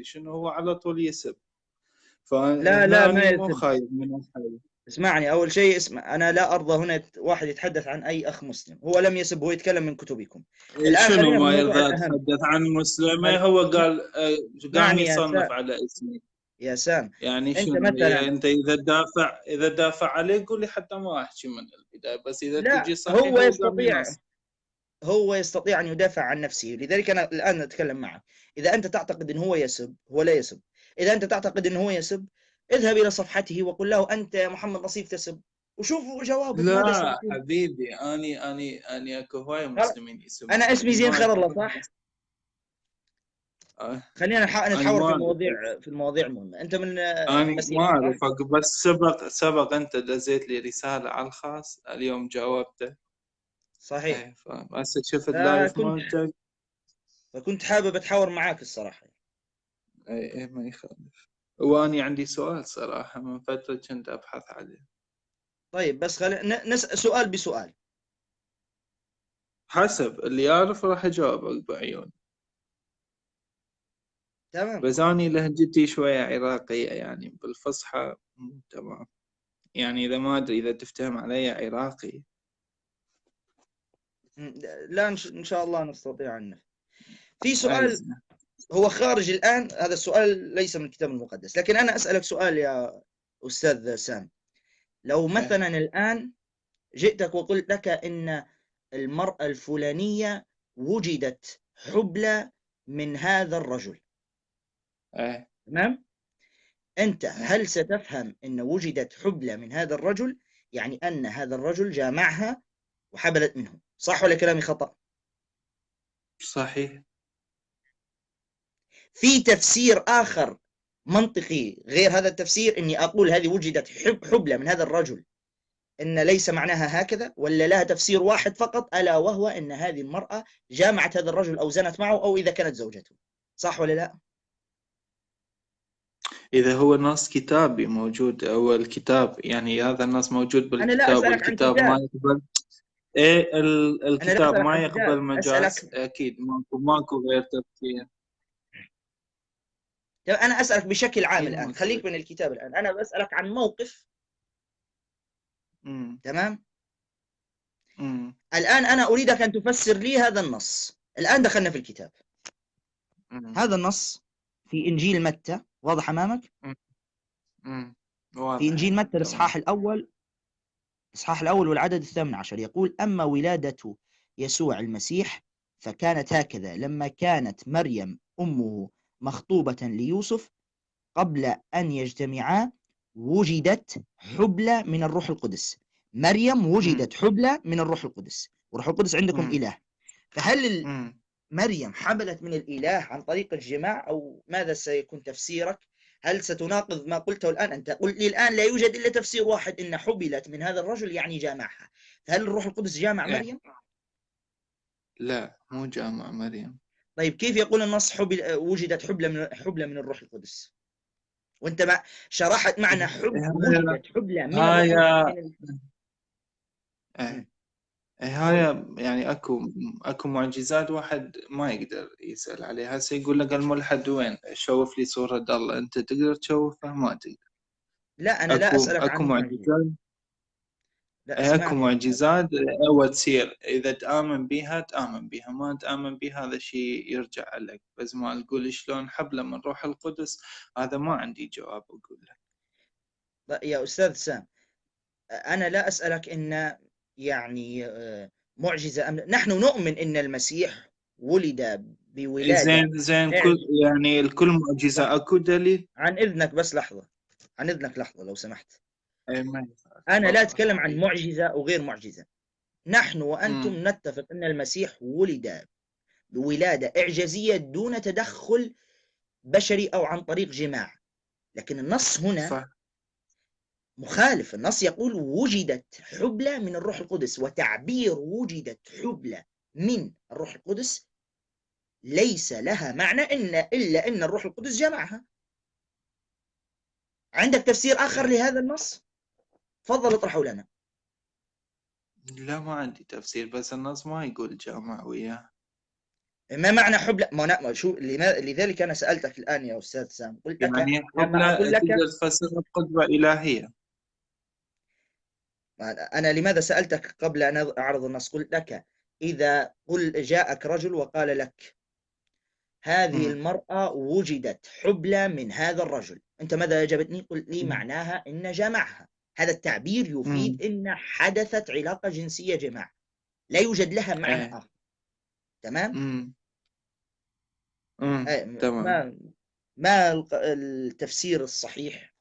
شنو هو على طول يسب. لا لا، ما فهني مو يلزم. خايف من الحل. اسمعني، أول شيء اسمع، أنا لا أرضى هنا واحد يتحدث عن أي أخ مسلم، هو لم يسب، هو يتكلم من كتبكم. الآن شنو خلينا في ما الموضوع يرضى الأهم. يتحدث عن مسلمة؟ خل... هو اسمع... قال قام اسمعني يا يصنف سام. على اسمي. يا سام، يعني أنت شنو هي؟ مثلا... انت اذا دافع عليه قول لي حتى ما احكي من البدايه، بس اذا لا، تجي صحيح هو قام ينص. هو يستطيع أن يدافع عن نفسه، لذلك أنا الآن أتكلم معك. إذا أنت تعتقد أن هو يسب، هو لا يسب. إذا أنت تعتقد أن هو يسب، اذهب إلى صفحته وقل له أنت يا محمد نصيف تسب، وشوفوا جوابك ماذا لا سيكون. حبيبي، اني اكو هواي خلاص. مسلمين أنا يسبوني، اسمي اني زين ما خير الله، أتعرف صح؟ بس. آه، خلينا اني نتحاور ما في اعرف المواضيع، المهمة. أنت من اني ما المسيحي، صح؟ اعرفك، بس سبق انت دزيت لي رساله على الخاص اليوم جاوبته. صحيح. اي فهسه شفت لايف فكنت مالتك. فكنت حابب أتحاور معاك الصراحة. اي ما يخالف. واني عندي سؤال صراحه من فتره كنت ابحث عليه. طيب، بس نسأل سؤال بسؤال. حسب اللي يعرف راح اجاوبك بعيون. تمام. بس اني لهجتي شويه عراقيه، يعني بالفصحى مو تمام. يعني اذا ما ادري اذا تفتهم علي عراقي. لا، إن شاء الله نستطيع أن في اي سؤال. هو خارج الآن، هذا السؤال ليس من الكتاب المقدس، لكن أنا أسألك سؤال يا أستاذ سام. لو اي مثلا الآن جئتك وقلت لك إن المرأة الفلانية وجدت حبلى من هذا الرجل، اي تمام؟ أنت اي هل ستفهم أن وجدت حبلى من هذا الرجل يعني أن هذا الرجل جامعها وحبلت منه، صح ولا كلامي خطأ؟ صحيح. في تفسير آخر منطقي غير هذا التفسير، إني أقول هذه وجدت حبلى من هذا الرجل، إن ليس معناها هكذا، ولا لها تفسير واحد فقط، ألا وهو أن هذه المرأة جامعت هذا الرجل أو زنت معه أو إذا كانت زوجته، صح ولا لا؟ اذا هو نص كتابي موجود، او الكتاب يعني هذا النص موجود أنا لا بالكتاب أسألك عن والكتاب ما كتاب. يقبل. ايه أنا لا الكتاب أسألك ما عن يقبل كتاب، مجاز، أسألك. اكيد ماكو غير تفسير. أنا أسألك بشكل عام اكيد الآن، ماكو خليك غير. من الكتاب الآن، أنا بسألك عن موقف. امم تمام. امم الآن أنا أريدك أن تفسر لي هذا النص. الآن دخلنا في الكتاب. امم هذا النص في إنجيل متى، واضح أمامك؟ امم في واضح إنجيل يعني متى تمام. الإصحاح الأول والعدد 18 يقول: أما ولادة يسوع المسيح فكانت هكذا، لما كانت مريم أمه مخطوبة ليوسف قبل أن يجتمعا وجدت حبلى من الروح القدس. مريم امم وجدت حبلى من الروح القدس، والروح القدس عندكم امم إله. فهل امم مريم حملت من الإله عن طريق الجماع، أو ماذا سيكون تفسيرك؟ هل ستناقض ما قلته الآن؟ أنت قلت لي الآن لا يوجد إلا تفسير واحد، إن حبلت من هذا الرجل يعني جامعها. فهل الروح القدس جامع إيه. مريم؟ لا مو جامع مريم. طيب كيف يقول النص وجدت حبلى من الروح القدس، وانت شرحت معنى هاي وجدت حبلى من الروح هاي من إيه. هاي يعني اكو معجزات واحد ما يقدر يسأل عليها. هسه يقول لك الملحد وين؟ شوف لي صورة الله، انت تقدر تشوفها؟ ما تقدر. لا، أنا لا اكو أسألك اكو عن المعجزة. معجزات. لا، اكو اسمعني يا أستاذ. معجزات اول تصير اذا تآمن بيها تآمن بيها، ما تآمن بيها هذا شيء يرجع لك. بس ما تقول شلون حبله من روح القدس، هذا ما عندي جواب اقول لك. يا أستاذ سام، أنا لا أسألك إن يعني معجزة نحن نؤمن إن المسيح ولد بولادة زين زين، كل إعج... يعني الكل معجزة لحظة، اكو دليل. عن إذنك بس لحظة، عن إذنك لحظة لو سمحت. اي ما ينفع. أنا لا تفضل أتكلم عن حبيبي. معجزة أو غير معجزة. نحن امم وأنتم نتفق أن المسيح ولد بولادة إعجازية دون تدخل بشري أو عن طريق جماع، لكن النص هنا صح. مخالف. النص يقول وجدت حبلى من الروح القدس، وتعبير وجدت حبلى من الروح القدس ليس لها معنى إلا إن الروح القدس جمعها. عندك تفسير آخر إيه. لهذا النص؟ تفضل اطرحه لنا. لا ما عندي تفسير، بس النص ما يقول جامع وياه. ما معنى حبلى؟ ما أنا شو لذلك أنا سألتك الآن يا أستاذ سام، قلت لك يعني لما حبلى أقول لك، تقدر تفسرها بقدرة إلهية. أنا لماذا سألتك قبل أن أعرض النص؟ قلت لك إذا جاءك رجل وقال لك هذه مم. المرأة وجدت حبلى من هذا الرجل، أنت ماذا أجبتني؟ قلت لي مم. معناها إن جمعها. هذا التعبير مم. يفيد إن حدثت علاقة جنسية جماع، لا يوجد لها معنى إيه. آخر. تمام؟ مم. مم. تمام. ما ما التفسير الصحيح؟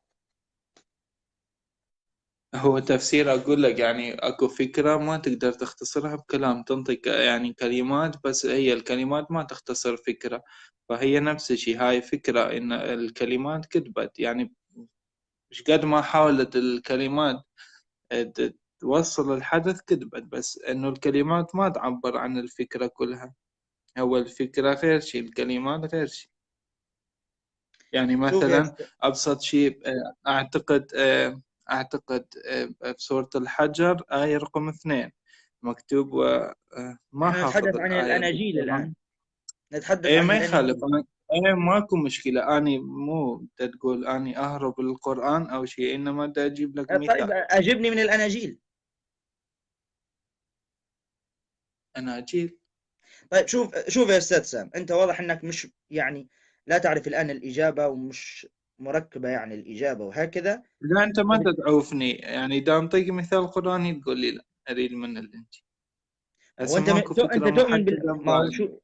هو تفسير أقول لك، يعني أكو فكرة ما تقدر تختصرها بكلام، تنطق يعني كلمات، بس هي الكلمات ما تختصر فكرة. فهي نفس الشيء، هاي فكرة إن الكلمات كذبت يعني. مش قد ما حاولت الكلمات توصل الحدث كذبت، بس إنه الكلمات ما تعبر عن الفكرة كلها. هو الفكرة غير شيء، الكلمات غير شيء. يعني شوف يا مثلا أبسط شيء، أعتقد في سورة الحجر آية رقم 2 مكتوب ما نحن حافظ نتحدث عن الآية الأناجيل الآن، بالتمام. نتحدث إيه عن ما يخالف، الأناجيل. إيه ماكو مشكلة. أني مو تقول أني أهرب القرآن أو شيء، إنما دا أجيب لك طيب مثال. أجبني من الأناجيل. أنا أجيب. طيب شوف يا أستاذ سام، أنت واضح أنك مش يعني لا تعرف الآن الإجابة، ومش مركبة يعني الإجابة وهكذا. لا أنت ما تدعوفني، يعني دا أنطيك مثال قرآني تقول لي لا أريد من الإنجيل. هو هسه أنت ماكو أنت فكرة تؤمن محددة ما هو ببالي. شو،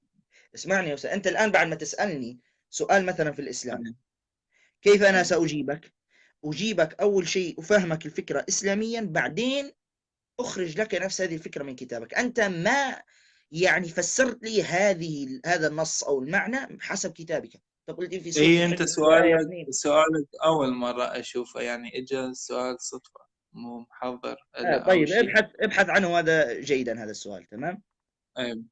اسمعني يا أستاذ، أنت الآن بعد ما تسألني سؤال مثلا في الإسلام، أي. كيف أنا أي. سأجيبك؟ أجيبك أول شيء أفهمك الفكرة إسلاميا، بعدين أخرج لك نفس هذه الفكرة من كتابك. أنت ما يعني فسرت لي هذا النص أو المعنى حسب كتابك. تقول لي في سورة إيه أنت الحجر في آية سؤالك 2. سؤالك أول مرة أشوفه، يعني إجا السؤال صدفة، مو محضر له أو طيب شيء. ابحث عنه، هذا جيدا هذا السؤال. تمام. أي.